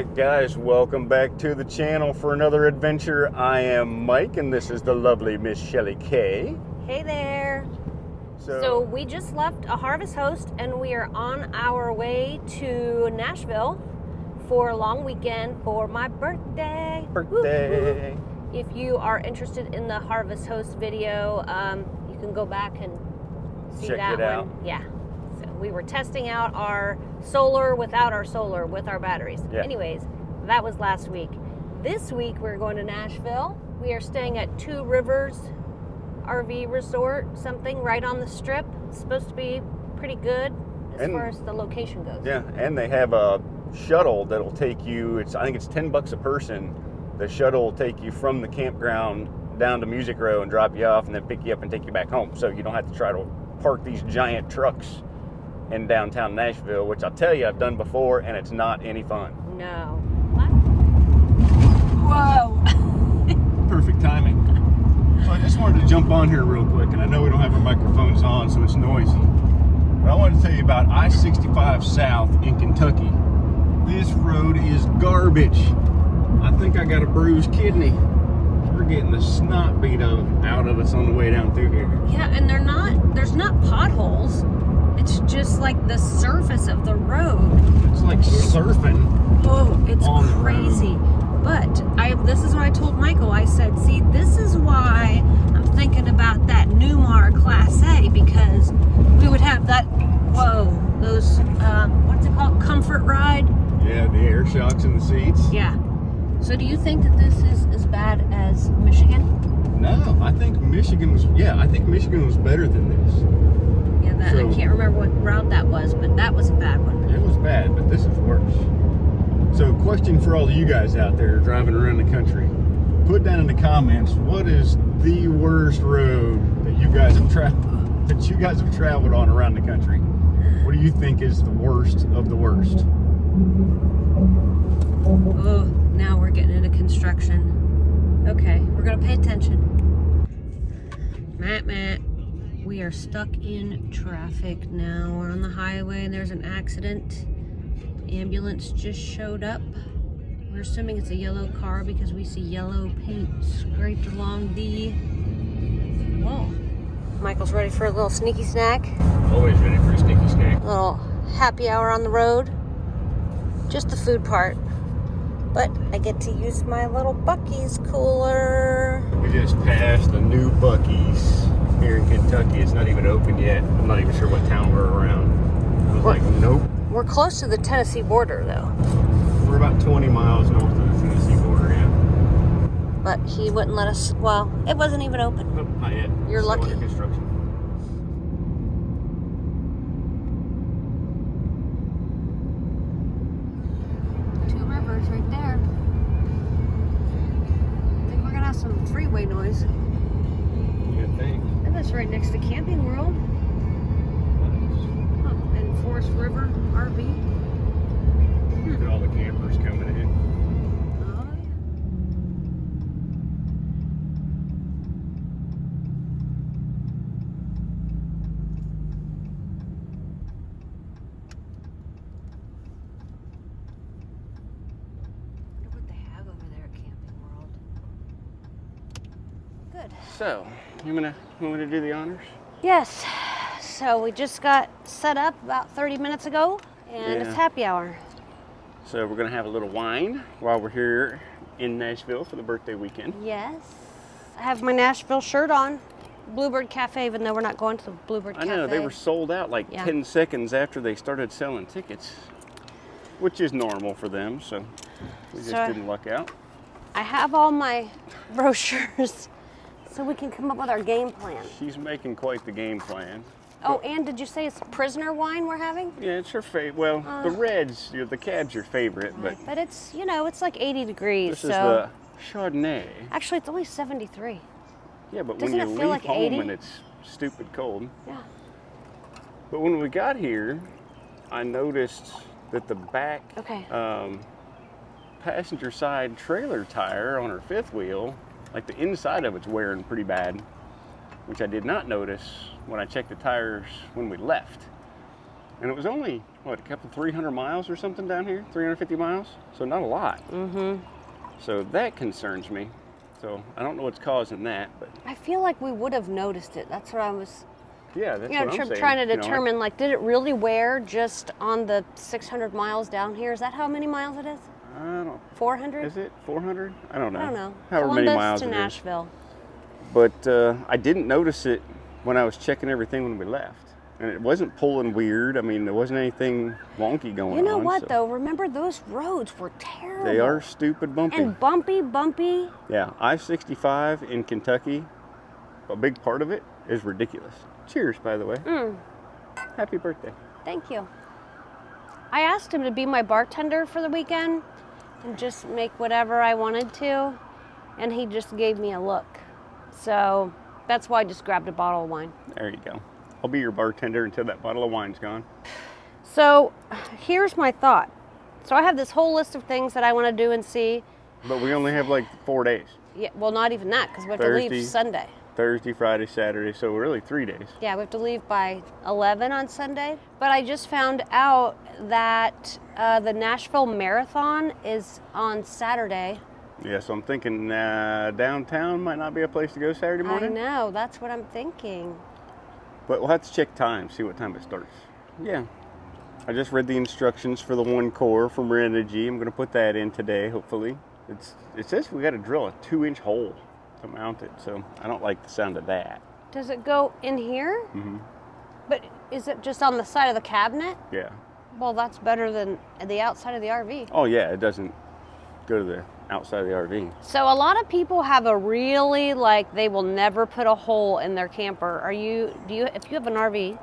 Alright guys, welcome back to the channel for another adventure. I am Mike and this is the lovely Miss Shelley K. Hey there. So we just left a Harvest Host and we are on our way to Nashville for a long weekend for my birthday. Woo, woo. If you are interested in the Harvest Host video, you can go back and see Check that it out. one. Yeah. So we were testing out our solar without our solar with our batteries. Yeah. Anyways, that was last week. This week we're going to Nashville. We are staying at Two Rivers RV Resort, something right on the strip. It's supposed to be pretty good as far as the location goes. Yeah, and they have a shuttle that'll take you, I think it's $10 a person. The shuttle will take you from the campground down to Music Row and drop you off and then pick you up and take you back home. So you don't have to try to park these giant trucks in downtown Nashville, which I'll tell you I've done before and it's not any fun. No. Whoa! Perfect timing. So I just wanted to jump on here real quick, and I know we don't have our microphones on, so it's noisy. But I wanted to tell you about I-65 South in Kentucky. This road is garbage. I think I got a bruised kidney. We're getting the snot beat out of us on the way down through here. Yeah, and there's not potholes. It's just like the surface of the road. It's like surfing. Oh, it's crazy. But this is what I told Michael. I said, see, this is why I'm thinking about that Newmar Class A, because we would have that, those, what's it called, comfort ride? Yeah, the air shocks in the seats. Yeah. So do you think that this is as bad as Michigan? No, I think Michigan was better than this. Yeah, I can't remember what route that was, but that was a bad one. It was bad, but this is worse. So, question for all of you guys out there driving around the country. Put down in the comments, what is the worst road that you guys have traveled on around the country? What do you think is the worst of the worst? Oh, now we're getting into construction. Okay, we're gonna pay attention. Matt. We are stuck in traffic now. We're on the highway and there's an accident. Ambulance just showed up. We're assuming it's a yellow car because we see yellow paint scraped along the wall. Michael's ready for a little sneaky snack. Always ready for a sneaky snack. A little happy hour on the road. Just the food part. But I get to use my little Buc-ee's cooler. We just passed the new Buc-ee's here in Kentucky. It's not even open yet. I'm not even sure what town we're around. I was like, nope. We're close to the Tennessee border, though. We're about 20 miles north of the Tennessee border, yeah. But he wouldn't let us, well, it wasn't even open. Nope, not yet. You're Still lucky. under construction. Two Rivers right there. I think we're gonna have some freeway noise. Good thing. And that's right next to Camping World. And Forest River RV. Look at all the campers coming in. Oh, yeah. I wonder what they have over there at Camping World. Good. So, you want to do the honors? Yes. So we just got set up about 30 minutes ago, and it's happy hour. So we're going to have a little wine while we're here in Nashville for the birthday weekend. Yes. I have my Nashville shirt on. Bluebird Cafe, even though we're not going to the Bluebird Cafe. I know, they were sold out like 10 seconds after they started selling tickets, which is normal for them, so we just didn't luck out. I have all my brochures so we can come up with our game plan. She's making quite the game plan. Oh, and did you say it's prisoner wine we're having? Yeah, it's her favorite. Well, the reds, the cab's your favorite, but it's, it's like 80 degrees. This is the Chardonnay. Actually, it's only 73. Yeah, but Doesn't when you it feel leave like home 80? and it's stupid cold. Yeah. But when we got here, I noticed that the back passenger side trailer tire on her fifth wheel, like the inside of it's wearing pretty bad, which I did not notice when I checked the tires when we left. And it was only what, a couple 300 miles or something down here? 350 miles? So not a lot. Mm-hmm. So that concerns me. So I don't know what's causing that, but I feel like we would have noticed it. That's what I was, yeah, that's what I'm saying. trying to determine, like, did it really wear just on the 600 miles down here? Is that how many miles it is? I don't. 400? Is it 400? I don't know. I don't know. However Columbus many miles to it is. Nashville. But I didn't notice it when I was checking everything when we left. And it wasn't pulling weird. I mean, there wasn't anything wonky going on. You know what, so. though? Remember, those roads were terrible. They are stupid bumpy. And bumpy. Yeah, I-65 in Kentucky, a big part of it is ridiculous. Cheers, by the way. Happy birthday. Thank you. I asked him to be my bartender for the weekend and just make whatever I wanted to, and he just gave me a look. So that's why I just grabbed a bottle of wine. There you go. I'll be your bartender until that bottle of wine's gone. So here's my thought. So I have this whole list of things that I want to do and see. But we only have like 4 days. Yeah, well, not even that, because we have to leave Sunday. Thursday, Friday, Saturday, so really 3 days. Yeah, we have to leave by 11 on Sunday. But I just found out that the Nashville Marathon is on Saturday. Yeah, so I'm thinking downtown might not be a place to go Saturday morning. I know, that's what I'm thinking. But we'll have to check time, see what time it starts. Yeah. I just read the instructions for the one core from Renogy. I'm going to put that in today, hopefully. It says we got to drill a 2-inch hole to mount it, so I don't like the sound of that. Does it go in here? Mm-hmm. But is it just on the side of the cabinet? Yeah. Well, that's better than the outside of the RV. Oh yeah, it doesn't go to the outside of the RV. So a lot of people have a really, like, they will never put a hole in their camper. If you have an RV,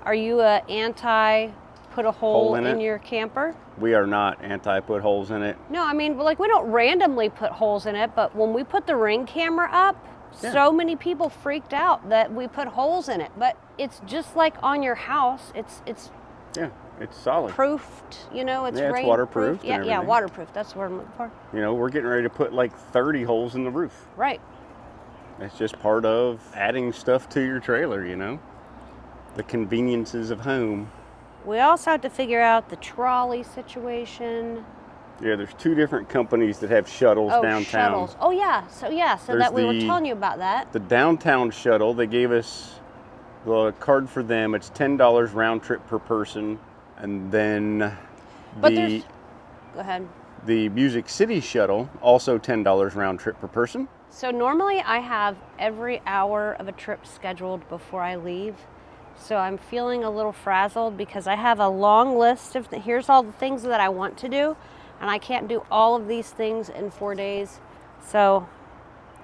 are you anti put a hole in your camper? We are not anti put holes in it. No, I mean, like, we don't randomly put holes in it, but when we put the Ring camera up, so many people freaked out that we put holes in it. But it's just like on your house. It's solid. Proofed, you know, it's rain waterproof. Yeah, waterproof. That's what I'm looking for. You know, we're getting ready to put like 30 holes in the roof. Right. It's just part of adding stuff to your trailer, you know? The conveniences of home. We also have to figure out the trolley situation. Yeah, there's 2 different companies that have shuttles downtown. Shuttles. Oh, yeah. So that we were telling you about that. The downtown shuttle, they gave us the card for them. It's $10 round trip per person. And then go ahead. The Music City shuttle, also $10 round trip per person. So normally I have every hour of a trip scheduled before I leave. So I'm feeling a little frazzled because I have a long list of here's all the things that I want to do, and I can't do all of these things in 4 days. So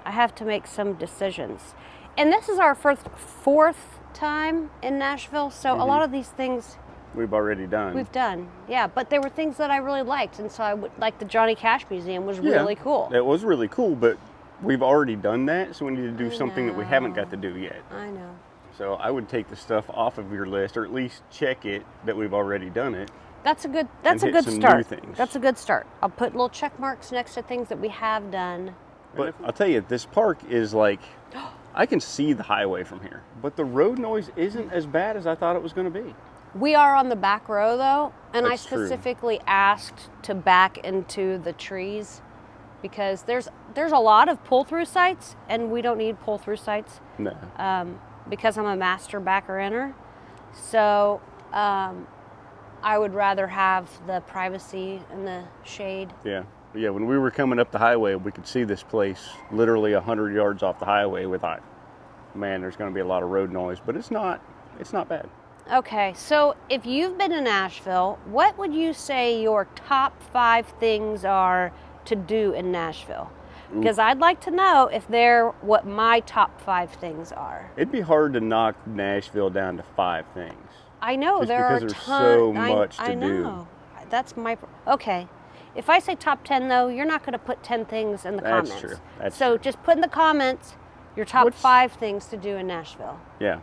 I have to make some decisions. And this is our fourth time in Nashville, so a lot of these things we've already done. We've done, yeah. But there were things that I really liked, and so I would like the Johnny Cash Museum was really cool. It was really cool, but we've already done that, so we need to do something that we haven't got to do yet. I know. So I would take the stuff off of your list, or at least check it that we've already done it. That's a good start. That's a good start. I'll put little check marks next to things that we have done. But I'll tell you, this park is like, I can see the highway from here, but the road noise isn't as bad as I thought it was going to be. We are on the back row, though, and That's I specifically asked to back into the trees because there's a lot of pull-through sites, and we don't need pull-through sites. No. Because I'm a master backer-inner. So I would rather have the privacy and the shade. Yeah. Yeah, when we were coming up the highway, we could see this place literally 100 yards off the highway. We thought, man, there's going to be a lot of road noise, but it's not bad. Okay, so if you've been to Nashville, what would you say your top 5 things are to do in Nashville? Because I'd like to know if they're what my top 5 things are. It'd be hard to knock Nashville down to 5 things. I know, just there are because there's so much to do. I know. That's my... Okay. If I say top 10, though, you're not going to put 10 things in the comments. That's true. That's so true. Just put in the comments your top 5 things to do in Nashville. Yeah.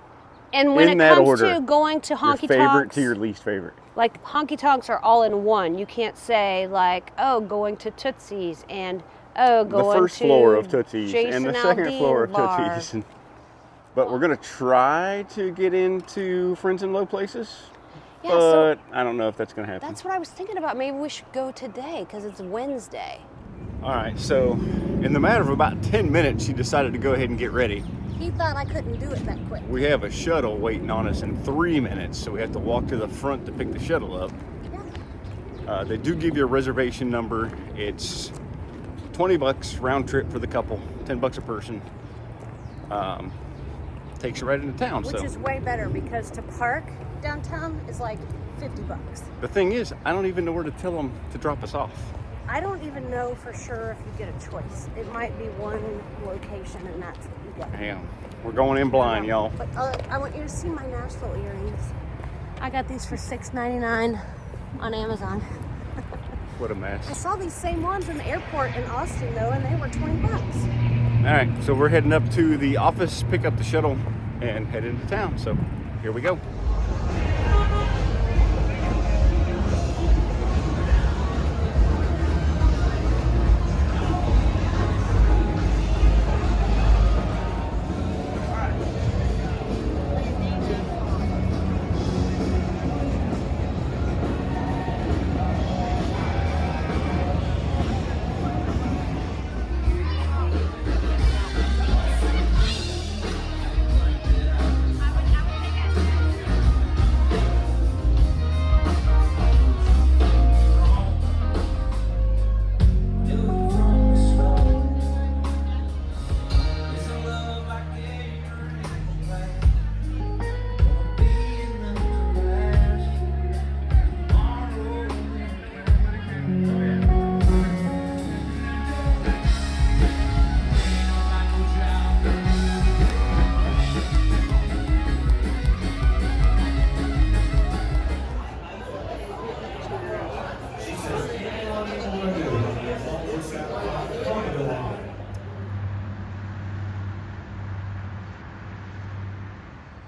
And when it comes to going to honky-tonks... Your favorite to your least favorite. Like, honky-tonks are all in one. You can't say, like, oh, going to Tootsie's and, oh, going to the first floor of Tootsie's Jason and the second Aldean floor of bar. Tootsie's. But we're going to try to get into Friends in Low Places. Yeah, but I don't know if that's going to happen. That's what I was thinking about. Maybe we should go today because it's Wednesday. All right, so in the matter of about 10 minutes, she decided to go ahead and get ready. He thought I couldn't do it that quick. We have a shuttle waiting on us in 3 minutes, so we have to walk to the front to pick the shuttle up. Yeah. They do give you a reservation number. It's $20 round trip for the couple, $10 a person. Takes you right into town. Which is way better because to park downtown is like $50. The thing is, I don't even know where to tell them to drop us off. I don't even know for sure if you get a choice. It might be one location and that's what you get. Damn, we're going in blind, y'all. But I want you to see my Nashville earrings. I got these for $6.99 on Amazon. What a mess. I saw these same ones in the airport in Austin though, and they were $20. All right, so we're heading up to the office, pick up the shuttle, and head into town. So here we go.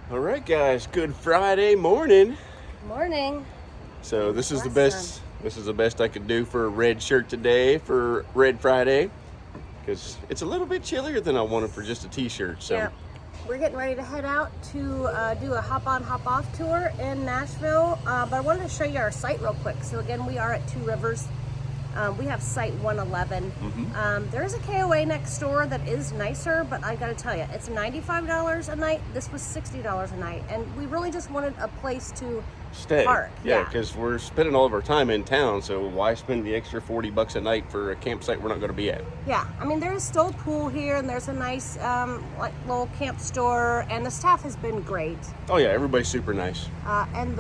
All right, guys, good Friday morning. Morning. So this is the best. This is the best I could do for a red shirt today for Red Friday, because it's a little bit chillier than I wanted for just a t-shirt. So Yeah. We're getting ready to head out to do a hop-on, hop-off tour in Nashville. But I wanted to show you our site real quick. So again, we are at Two Rivers. We have site 111. There is a KOA next door that is nicer, but I gotta tell you, it's $95 a night. This was $60 a night. And we really just wanted a place to stay. park. Yeah, because we're spending all of our time in town, so why spend the extra $40 a night for a campsite we're not going to be at? Yeah, I mean, there's still a pool here, and there's a nice like little camp store, and the staff has been great. Oh yeah, everybody's super nice. And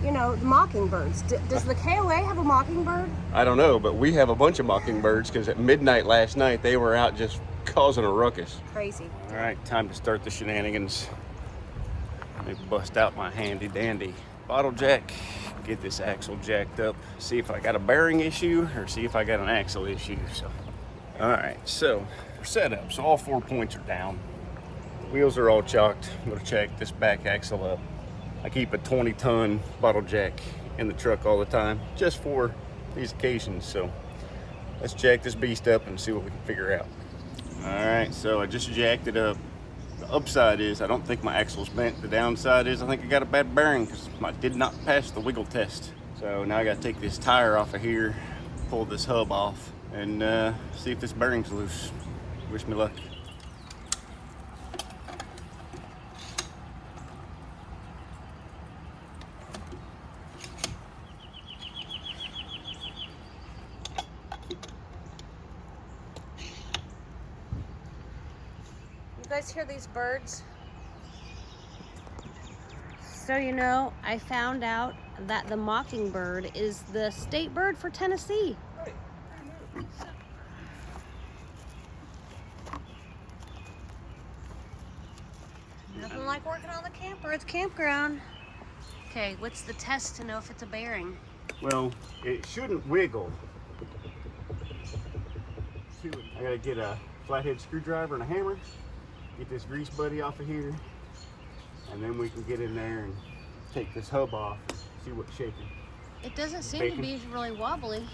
you know, the mockingbirds. Does the KOA have a mockingbird? I don't know, but we have a bunch of mockingbirds because at midnight last night they were out just causing a ruckus. Crazy. All right, time to start the shenanigans. Let me bust out my handy dandy bottle jack, get this axle jacked up, see if I got a bearing issue or see if I got an axle issue. So, all right, so we're set up. So all 4 points are down. Wheels are all chocked. I'm gonna check this back axle up. I keep a 20-ton bottle jack in the truck all the time, just for these occasions. So let's jack this beast up and see what we can figure out. All right, so I just jacked it up. The upside is I don't think my axle's bent. The downside is I think I got a bad bearing because I did not pass the wiggle test. So now I got to take this tire off of here, pull this hub off, and see if this bearing's loose. Wish me luck. You guys hear these birds? So you know, I found out that the mockingbird is the state bird for Tennessee. Nothing like working on the camper. It's campground. Okay, what's the test to know if it's a bearing? Well, it shouldn't wiggle. I gotta get a flathead screwdriver and a hammer, get this grease buddy off of here, and then we can get in there and take this hub off, see what's shaking. It doesn't seem to be really wobbly.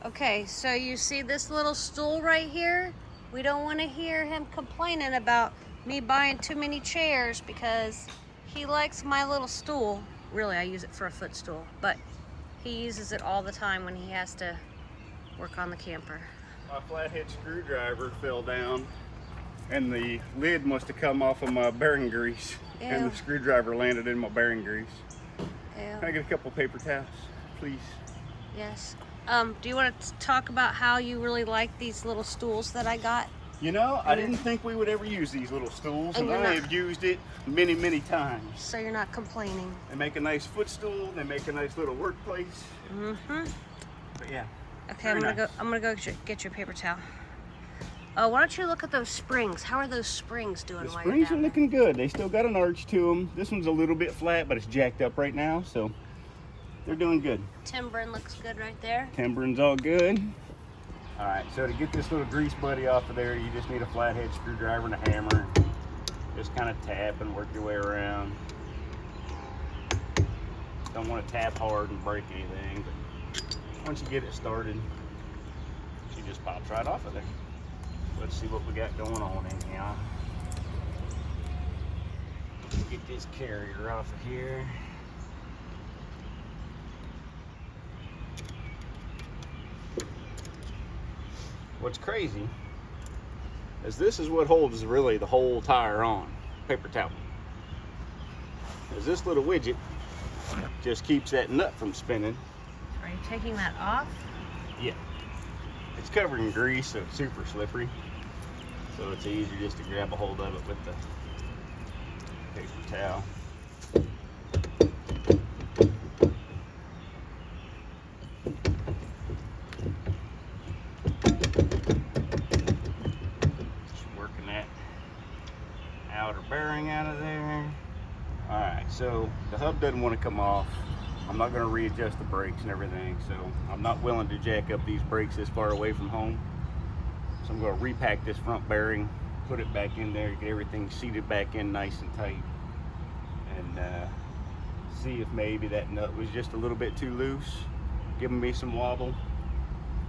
Okay, so you see this little stool right here? We don't want to hear him complaining about me buying too many chairs because he likes my little stool. really I use it for a footstool, but he uses it all the time when he has to work on the camper. My flathead screwdriver fell down and the lid must have come off of my bearing grease. Ew. And the screwdriver landed in my bearing grease. Ew. Can I get a couple paper towels, please? Yes. Do you want to talk about how you really like these little stools that I got? You know, I didn't think we would ever use these little stools, and you're I not. have used it many, many times. So you're not complaining. They make a nice footstool, they make a nice little workplace. Mm-hmm. But yeah. Okay, I'm gonna go get your paper towel. Why don't you look at those springs? How are those springs doing? The while springs you're are down there? looking good. They still got an arch to them. This one's a little bit flat, but it's jacked up right now, so they're doing good. Timbering looks good right there. Timbering's all good. All right, so to get this little grease buddy off of there, you just need a flathead screwdriver and a hammer. Just kind of tap and work your way around. Don't want to tap hard and break anything, but once you get it started, she just pops right off of there. Let's see what we got going on in here. Get this carrier off of here. What's crazy is this is what holds really the whole tire on, paper towel. Is this little widget just keeps that nut from spinning. Are you taking that off? Yeah. It's covered in grease, so it's super slippery. So it's easier just to grab a hold of it with the paper towel. Outer bearing out of there. All right, so the hub doesn't want to come off. I'm not going to readjust the brakes and everything, so I'm not willing to jack up these brakes this far away from home. So I'm going to repack this front bearing, put it back in there, get everything seated back in nice and tight, and see if maybe that nut was just a little bit too loose, giving me some wobble.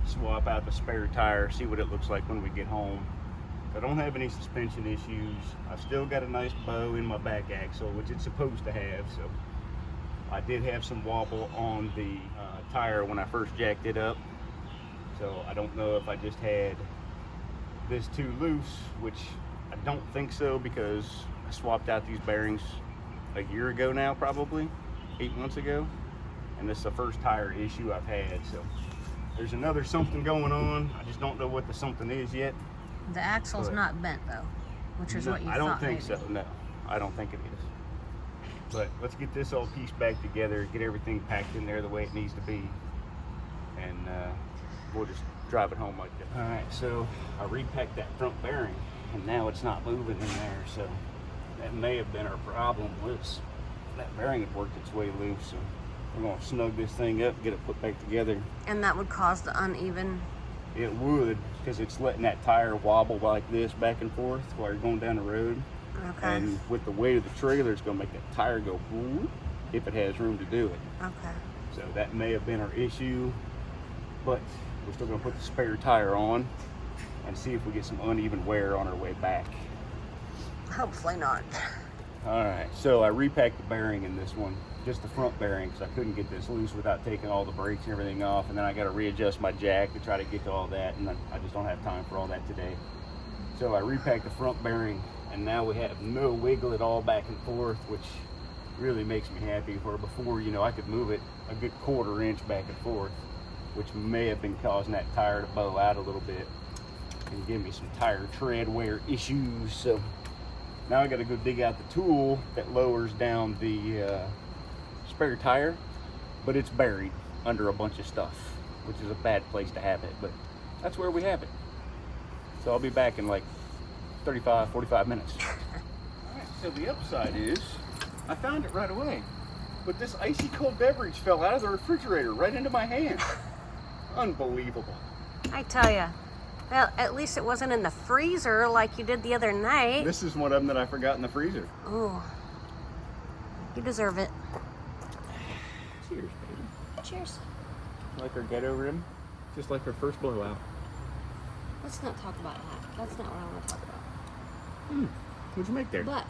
Swap out the spare tire, see what it looks like when we get home. I don't have any suspension issues. I've still got a nice bow in my back axle, which it's supposed to have. So I did have some wobble on the tire when I first jacked it up. So I don't know if I just had this too loose, which I don't think so, because I swapped out these bearings a year ago now, probably 8 months ago. And this is the first tire issue I've had. So there's another something going on. I just don't know what the something is yet. The axle's not bent though, which is what you thought. I don't think maybe. so, no. I don't think it is. But let's get this all pieced back together, get everything packed in there the way it needs to be, and we'll just drive it home like that. All right, so I repacked that front bearing, and now it's not moving in there, so that may have been our problem. Was that bearing had worked its way loose, so we're gonna snug this thing up, get it put back together. And that would cause the uneven. It would, because it's letting that tire wobble like this back and forth while you're going down the road. Okay. And with the weight of the trailer, it's going to make that tire go whoop if it has room to do it. Okay. So that may have been our issue, but we're still going to put the spare tire on and see if we get some uneven wear on our way back. Hopefully not. All right, so I repacked the bearing in this one, just the front bearing, because I couldn't get this loose without taking all the brakes and everything off, and then I got to readjust my jack to try to get to all that, and I just don't have time for all that today. So I repacked the front bearing, and now we have no wiggle at all back and forth, which really makes me happy. Where before, you know, I could move it a good 1/4 inch back and forth, which may have been causing that tire to bow out a little bit and give me some tire tread wear issues. So now I got to go dig out the tool that lowers down the spare tire, but it's buried under a bunch of stuff, which is a bad place to have it, but that's where we have it. So I'll be back in like 35, 45 minutes. All right, so the upside is I found it right away, but this icy cold beverage fell out of the refrigerator right into my hand. Unbelievable. I tell ya. Well, at least it wasn't in the freezer like you did the other night. This is one of them that I forgot in the freezer. Ooh. You deserve it. Cheers, baby. Cheers. Like her get over him? Just like her first blowout. Let's not talk about that. That's not what I want to talk about. What'd you make there? But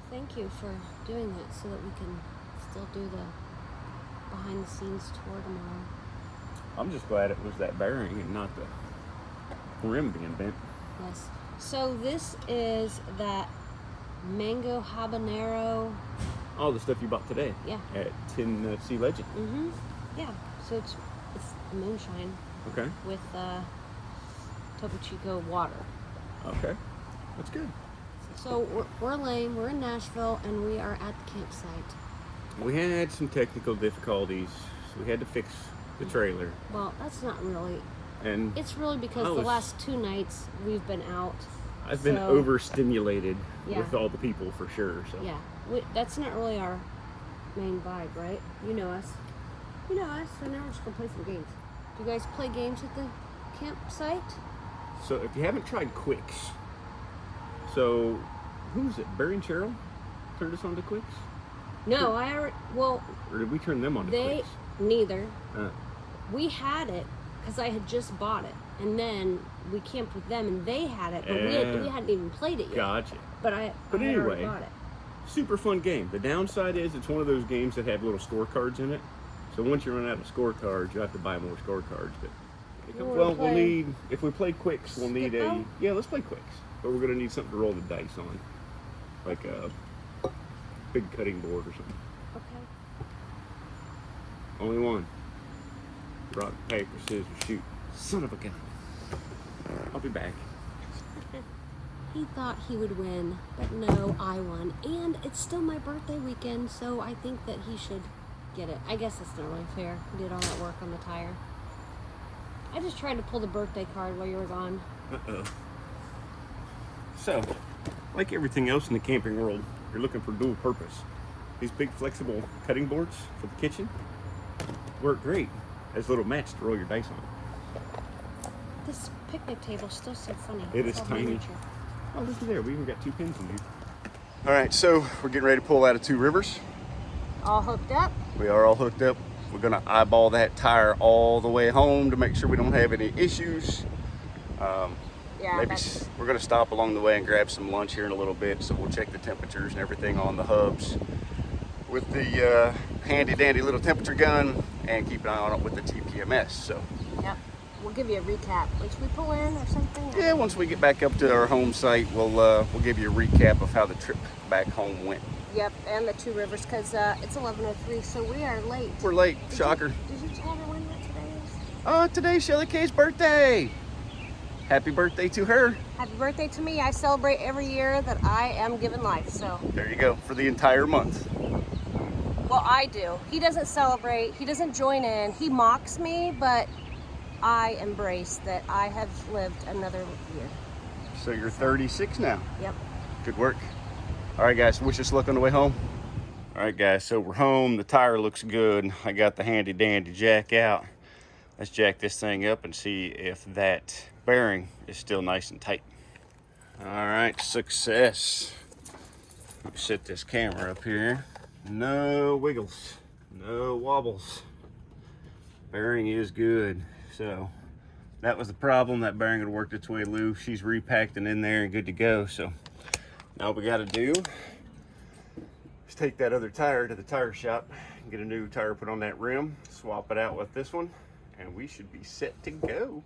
thank you for doing that so that we can still do the behind the scenes tour tomorrow. I'm just glad it was that bearing and not the rim being bent. Yes. So this is that mango habanero. All the stuff you bought today. Yeah. At Tennessee Legend. Mm-hmm. Yeah. So it's moonshine Okay. with Topo Chico water. Okay. That's good. So we're lame. We're in Nashville, and we are at the campsite. We had some technical difficulties, so we had to fix the trailer. Well, that's not really. And It's really because the last 2 nights we've been out. I've been overstimulated Yeah. with all the people for sure. So Yeah, that's not really our main vibe, right? You know us. You know us, so now we're just gonna play some games. Do you guys play games at the campsite? So if you haven't tried Quicks, so who's it? Barry and Cheryl turned us on to Quicks? No, I already, well, Or did we turn them on to they, Quicks? neither. Uh, We had it because I had just bought it, and then we camped with them, and they had it, but we hadn't even played it yet. Gotcha. But I had anyway, already bought it. Super fun game. The downside is it's one of those games that have little scorecards in it. So once you run out of scorecards, you have to buy more scorecards. But we'll need, if we play Quicks, we'll need let's play Quicks. But we're gonna need something to roll the dice on, like a big cutting board or something. Okay. Only one. Rock, paper, scissors, shoot. Son of a gun. I'll be back. He thought he would win, but no, I won. And it's still my birthday weekend, so I think that he should get it. I guess that's not really fair. He did all that work on the tire. I just tried to pull the birthday card while you were gone. Uh-oh. So, like everything else in the camping world, you're looking for dual purpose. These big flexible cutting boards for the kitchen work great as little mats to roll your dice on. This picnic table's still so funny. It It's is all tiny. miniature. Oh, look at there. We even got 2 pins in here. All right, so we're getting ready to pull out of Two Rivers. All hooked up? We are all hooked up. We're gonna eyeball that tire all the way home to make sure we don't have any issues. Yeah, Maybe we're gonna stop along the way and grab some lunch here in a little bit, so we'll check the temperatures and everything on the hubs with the handy dandy little temperature gun and keep an eye on it with the TPMS. So Yep. We'll give you a recap. Once we pull in or something? yeah, once we get back up to our home site, we'll give you a recap of how the trip back home went. Yep, and the Two Rivers, because it's 11:03, so we are late. We're late, shocker. Did you tell everyone what today is? Oh, today's Shelley K's birthday. Happy birthday to her. Happy birthday to me. I celebrate every year that I am given life, so. There you go, for the entire month. Well, I do. He doesn't celebrate. He doesn't join in. He mocks me, but I embrace that I have lived another year. So you're 36 now. Yep. Good work. All right, guys, wish us luck on the way home. All right, guys, so we're home. The tire looks good. I got the handy dandy jack out. Let's jack this thing up and see if that bearing is still nice and tight. All right, success. Let me set this camera up here. No wiggles, no wobbles. Bearing is good. So that was the problem. That bearing had worked its way loose. She's repacked and in there and good to go. So now what we got to do is take that other tire to the tire shop and get a new tire put on that rim, swap it out with this one, and we should be set to go.